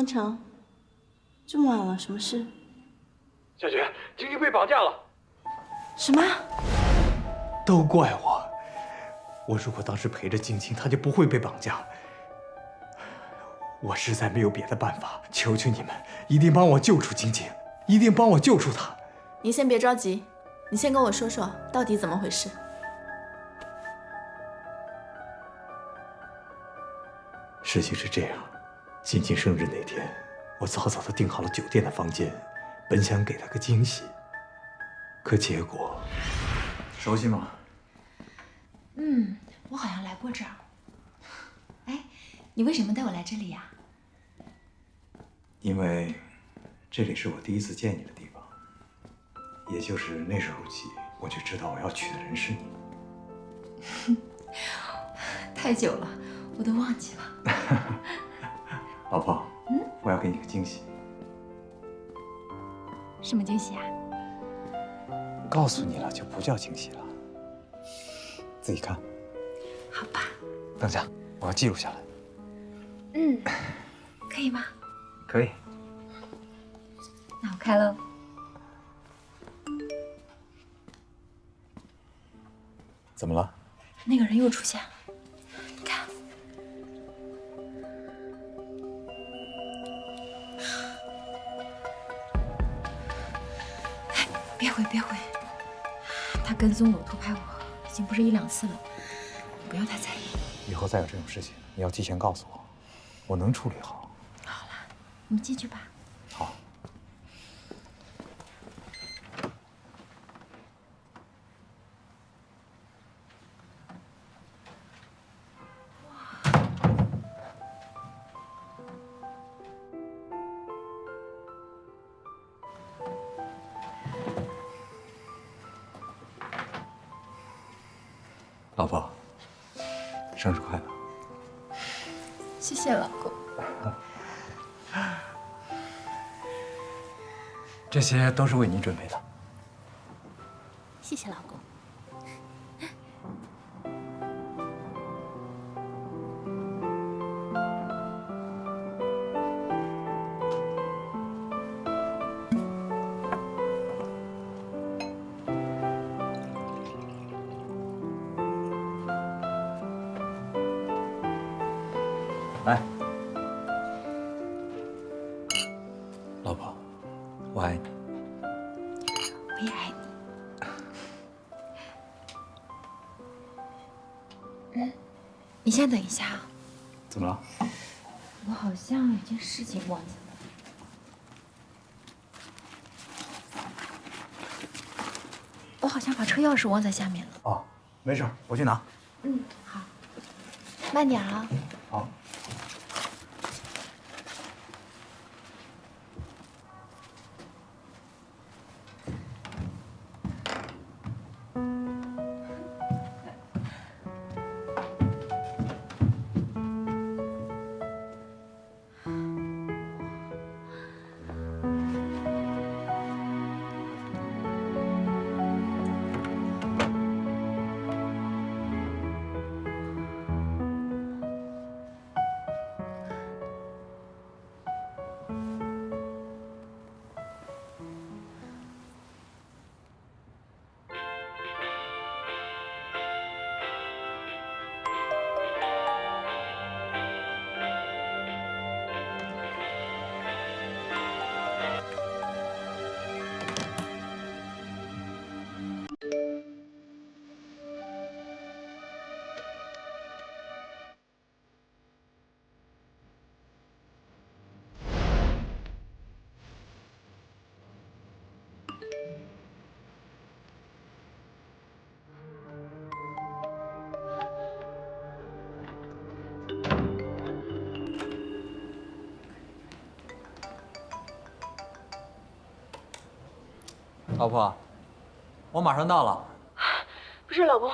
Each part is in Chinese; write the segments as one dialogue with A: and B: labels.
A: 方城，这么晚了，什么事？
B: 小雪，晶晶被绑架了。
A: 什么？
C: 都怪我！我如果当时陪着晶晶，她就不会被绑架。我实在没有别的办法，求求你们，一定帮我救出晶晶，一定帮我救出她。
A: 你先别着急，你先跟我说说到底怎么回事。
C: 事情是这样，晶晶生日那天，我早早的订好了酒店的房间，本想给她个惊喜，可结果，熟悉吗？
D: 我好像来过这儿。哎，你为什么带我来这里呀？
C: 因为这里是我第一次见你的地方，也就是那时候起，我就知道我要娶的人是你。
D: 太久了，我都忘记了。
C: 老婆，我要给你个惊喜。
D: 什么惊喜啊？
C: 告诉你了就不叫惊喜了，自己看。
D: 好吧。
C: 等下，我要记录下来。
D: 可以吗？
C: 可以。
D: 那我开喽。
C: 怎么了？
D: 那个人又出现了，你看。哎，别回，别回！他跟踪我、偷拍我，已经不是1、2次了，不要太在意。
C: 以后再有这种事情，你要提前告诉我，我能处理好。
D: 好了，我们进去吧。
C: 好。老婆，生日快乐！
D: 谢谢老公。
C: 这些都是为你准备的。
D: 谢谢老公。
C: 来，老婆，我爱你。
D: 我也爱你。你先等一下啊，
C: 怎么了？
D: 我好像有件事情忘记了。我好像把车钥匙忘在下面了。
C: 哦，没事，我去拿。
D: 好，慢点啊。
C: 好。老婆，我马上到了。
A: 不是老公，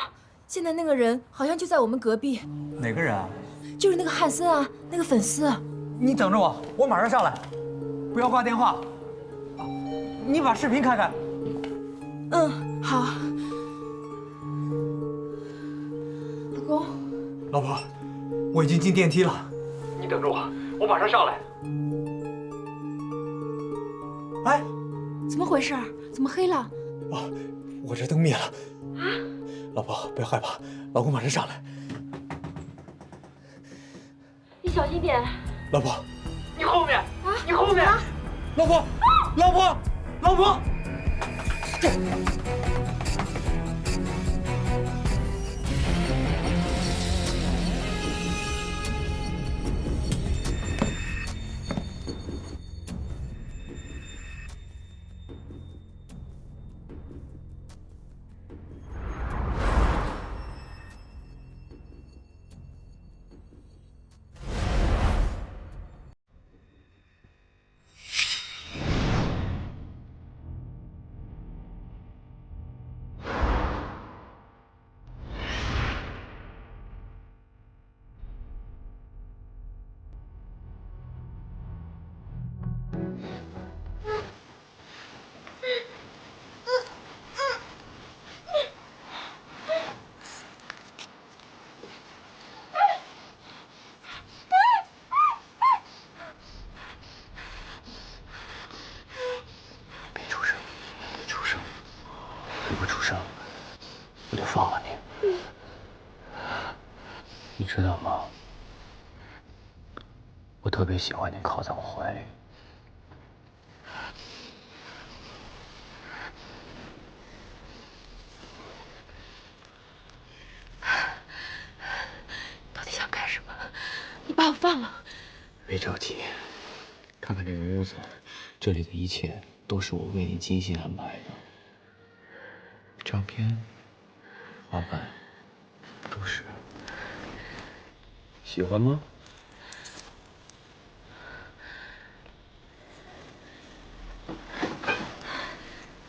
A: 现在那个人好像就在我们隔壁，
C: 哪个人啊？
A: 就是那个汉森啊，那个粉丝。
C: 你等着我，我马上上来。不要挂电话。你把视频开开。
A: 好。老公，
C: 老婆，我已经进电梯了。你等着我，我马上上来。哎，
A: 怎么回事？怎么黑了？
C: 啊，我这灯灭了。啊，老婆不要害怕，老公马上上来。
A: 你小心点。
C: 老婆，
B: 你后面，你后面，
C: 老婆，老婆，老婆，这。
E: 我就放了你。你知道吗？我特别喜欢你靠在我怀里。
A: 到底想干什么？你把我放了。
E: 别着急，看看这个屋子，这里的一切都是我为你精心安排的。照片、花瓣，都是。喜欢吗？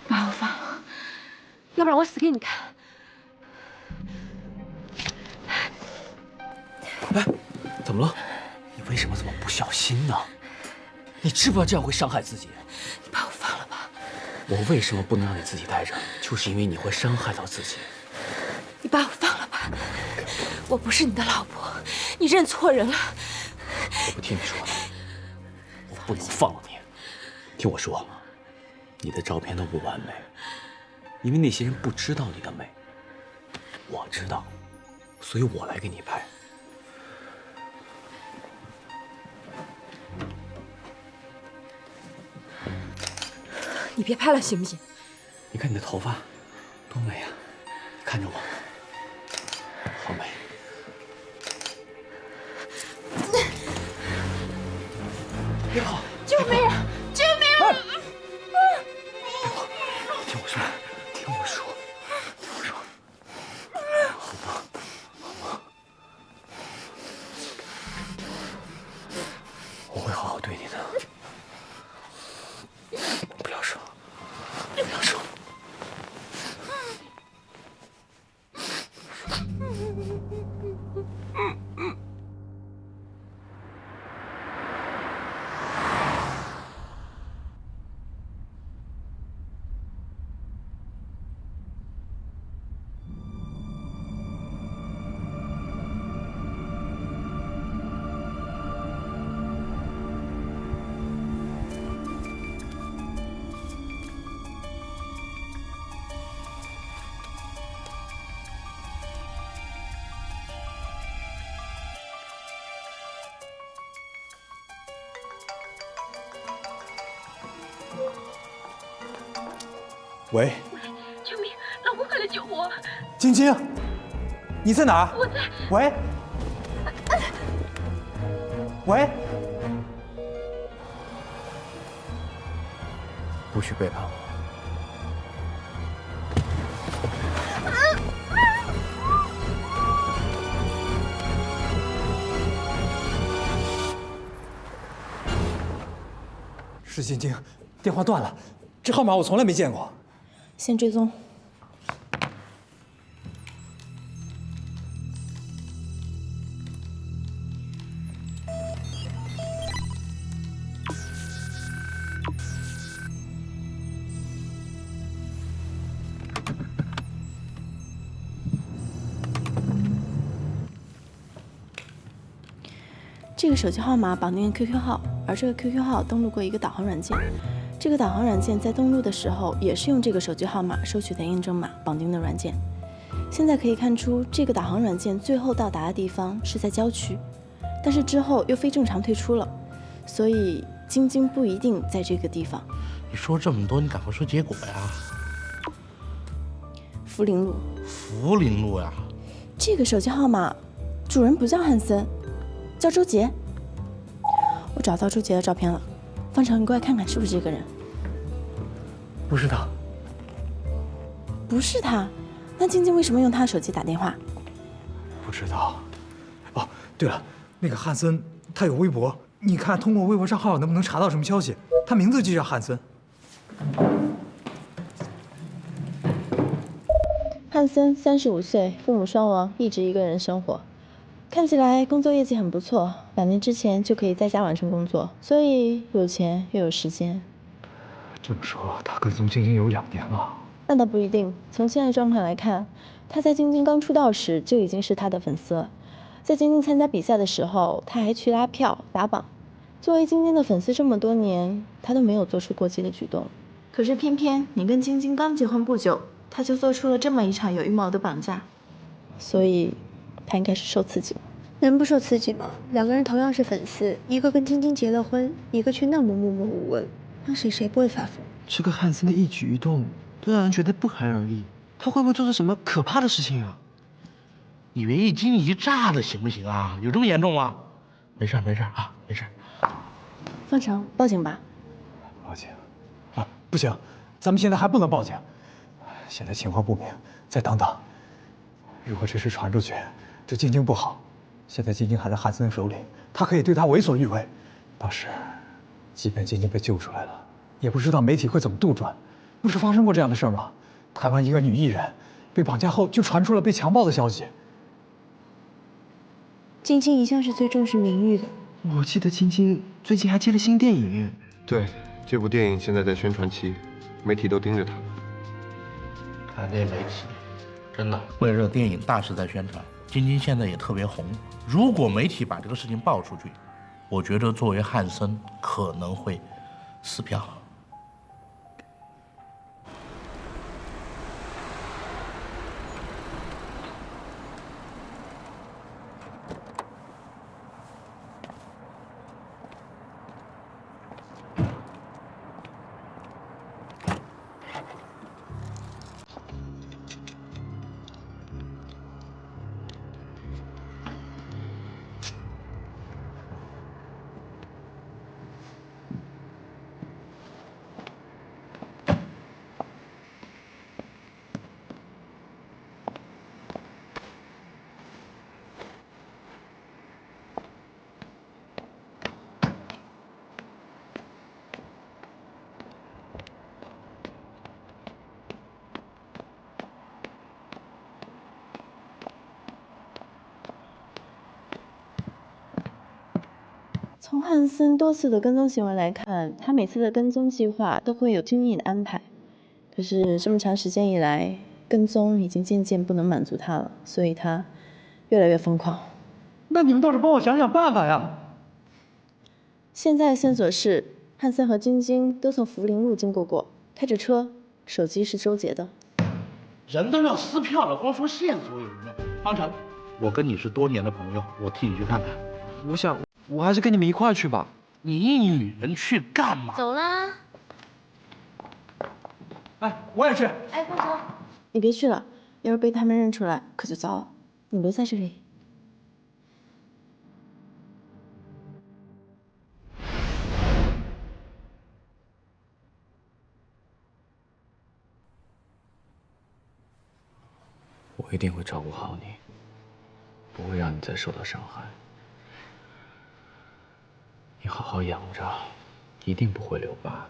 A: 把我放了，要不然我死给你看。
E: 哎，怎么了？你为什么这么不小心呢？你知不知道这样会伤害自己？
A: 你把我放了吧。
E: 我为什么不能让你自己待着？就是因为你会伤害到自己。
A: 你把我放了吧。我不是你的老婆，你认错人了。
E: 我不听你说的，我不能放了你。听我说，你的照片都不完美，因为那些人不知道你的美，我知道，所以我来给你拍。
A: 你别拍了，行不行？
E: 你看你的头发，多美啊！看着我，好美。别跑！
A: 救命啊！救命啊！
E: 别跑！听我说，听我说，听我说，好吗？好吗？我会好好对你的。不要说，不要说。
C: 喂，
A: 救命！老公，快来救我！
C: 晶晶，你在哪儿？
A: 我在。
C: 喂，喂，
E: 不许背叛我！
C: 是晶晶，电话断了，这号码我从来没见过。
D: 先追踪。这个手机号码绑定 QQ 号，而这个 QQ 号登录过一个导航软件。
F: 这个导航软件在登录的时候也是用这个手机号码收取的验证码绑定的软件。现在可以看出，这个导航软件最后到达的地方是在郊区，但是之后又非正常退出了，所以晶晶不一定在这个地方。
G: 你说这么多，你赶快说结果呀！
F: 福林路。
G: 福林路呀？
F: 这个手机号码，主人不叫汉森，叫周杰。我找到周杰的照片了，方程，你过来看看是不是这个人？
C: 不是他。
F: 不是他，那晶晶为什么用他的手机打电话？
C: 不知道。哦，对了，那个汉森他有微博，你看通过微博账号能不能查到什么消息？他名字就叫汉森。
F: 汉森35岁，父母双亡，一直一个人生活。看起来工作业绩很不错，2年之前就可以在家完成工作，所以有钱又有时间。
C: 这么说，他跟踪晶晶有2年了。
F: 那倒不一定，从现在状况来看，他在晶晶刚出道时就已经是他的粉丝了。在晶晶参加比赛的时候，他还去拉票打榜。作为晶晶的粉丝这么多年，他都没有做出过激的举动。可是偏偏你跟晶晶刚结婚不久，他就做出了这么一场有预谋的绑架，所以他应该是受刺激了。
H: 能不受刺激吗？2个人同样是粉丝，一个跟晶晶结了婚，一个却那么默默无闻，那谁不会发疯？
I: 这个汉森的一举一动都让人觉得不寒而栗，他会不会做出什么可怕的事情啊？
G: 以为一惊一乍的行不行啊？有这么严重吗？没事啊，没事。
F: 方程，报警吧。
C: 报警？啊，不行，咱们现在还不能报警。现在情况不明，再等等。如果这事传出去，对晶晶不好。现在晶晶还在汉森手里，他可以对她为所欲为。到时，即便晶晶被救出来了，也不知道媒体会怎么杜撰。不是发生过这样的事吗？台湾一个女艺人被绑架后，就传出了被强暴的消息。
H: 晶晶一向是最重视名誉的。
I: 我记得晶晶最近还接了新电影。
J: 对，这部电影现在在宣传期，媒体都盯着她。
G: 看这媒体，真的为了这个电影大肆在宣传。晶晶现在也特别红，如果媒体把这个事情爆出去，我觉得作为汉森可能会撕票。
F: 从汉森多次的跟踪行为来看，他每次的跟踪计划都会有精密的安排。可是这么长时间以来，跟踪已经渐渐不能满足他了，所以他越来越疯狂。
I: 那你们倒是帮我想想办法呀！
F: 现在的线索是，汉森和晶晶都从福林路经过，开着车，手机是周杰的。
G: 人都要撕票了，光说线索有什么用？方程，我跟你是多年的朋友，我替你去看看。
I: 我想，我还是跟你们一块儿去吧。
G: 你一女人去干嘛？
A: 走啦。
C: 哎，我也去。
A: 哎，方程，
F: 你别去了，要是被他们认出来，可就糟了。你留在这里。
E: 我一定会照顾好你，不会让你再受到伤害。你好好养着，一定不会留疤的。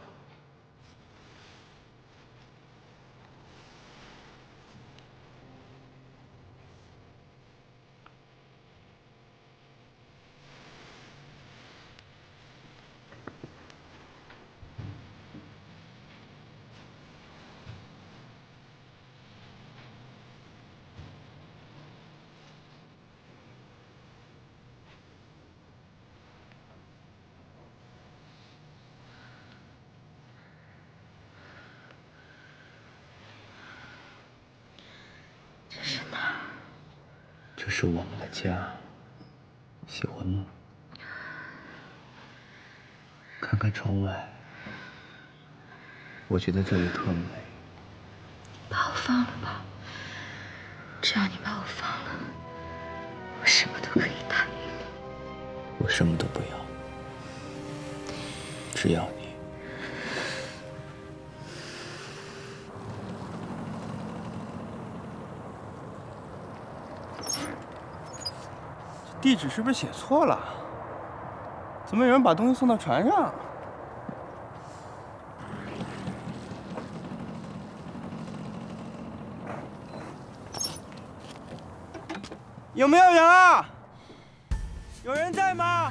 E: 是我们的家，喜欢吗？看看窗外，我觉得这里特美。
D: 把我放了吧，只要你把我放了，我什么都可以答应你。
E: 我什么都不要，只要你。
K: 地址是不是写错了？怎么有人把东西送到船上？有没有人啊？有人在吗？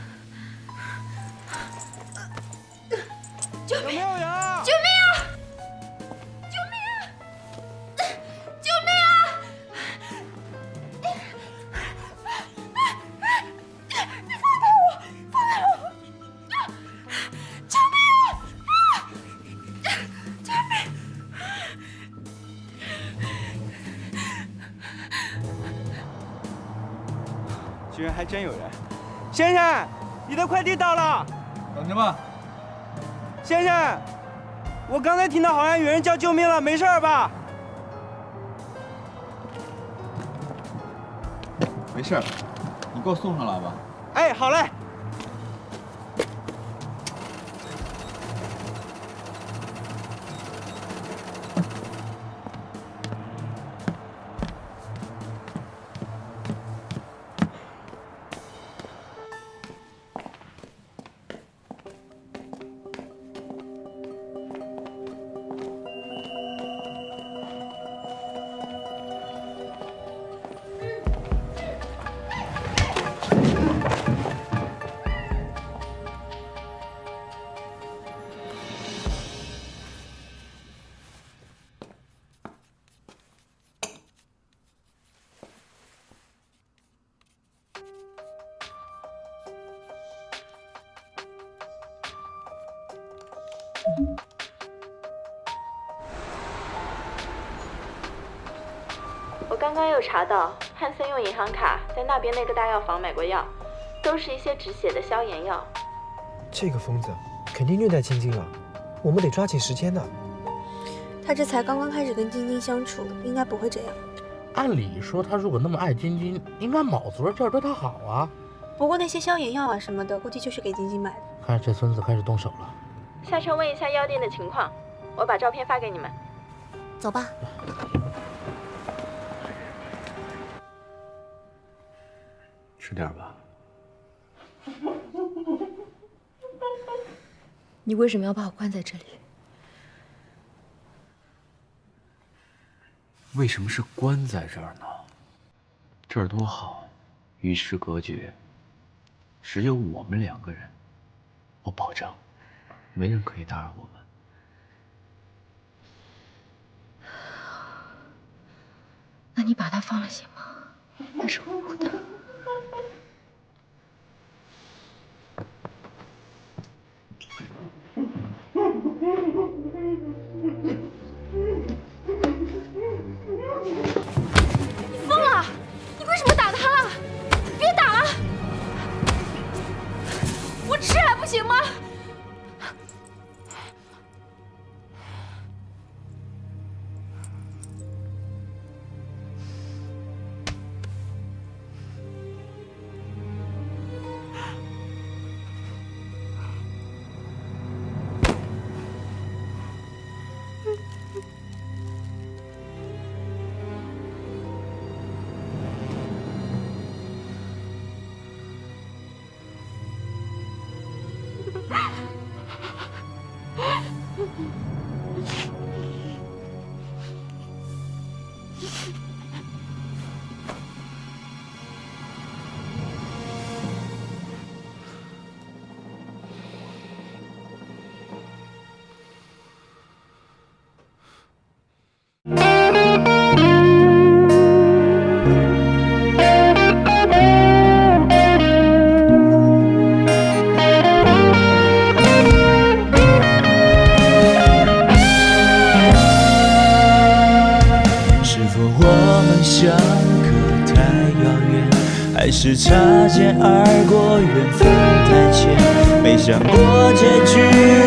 A: 救命！
K: 有没有人啊？
A: 救命啊！救命啊！救命啊！你放开我！放开我！救命啊！救命！
K: 居然还真有人！先生，你的快递到了。
L: 等着吧。
K: 先生，我刚才听到好像有人叫救命了，没事吧？
L: 没事，你给我送上来吧。
K: 哎，好嘞。
F: 我刚刚又查到，汉森用银行卡在那边那个大药房买过药，都是一些止血的消炎药。
I: 这个疯子肯定虐待晶晶了，我们得抓紧时间呢。
H: 他这才刚刚开始跟晶晶相处，应该不会这样。
G: 按理说，他如果那么爱晶晶，应该卯足了劲儿对她好啊。
H: 不过那些消炎药啊什么的，估计就是给晶晶买的。
G: 看这孙子开始动手了。
F: 下车问一下药店的情况，我把照片发给你们。
H: 走吧。
E: 吃点吧。
D: 你为什么要把我关在这里？
E: 为什么是关在这儿呢？这儿多好，与世隔绝，只有我们两个人。我保证，没人可以打扰我们。
D: 那你把他放了行吗？那是我的。
A: 你疯了！你为什么打他了？别打了！我吃还不行吗？
M: 是否我们相隔太遥远？还是擦肩而过，缘分太浅，没想过结局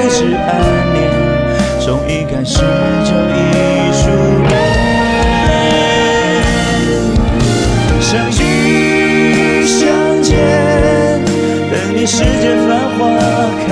M: 是暗恋，从一开始就已疏远。相遇相见，等你世间繁华看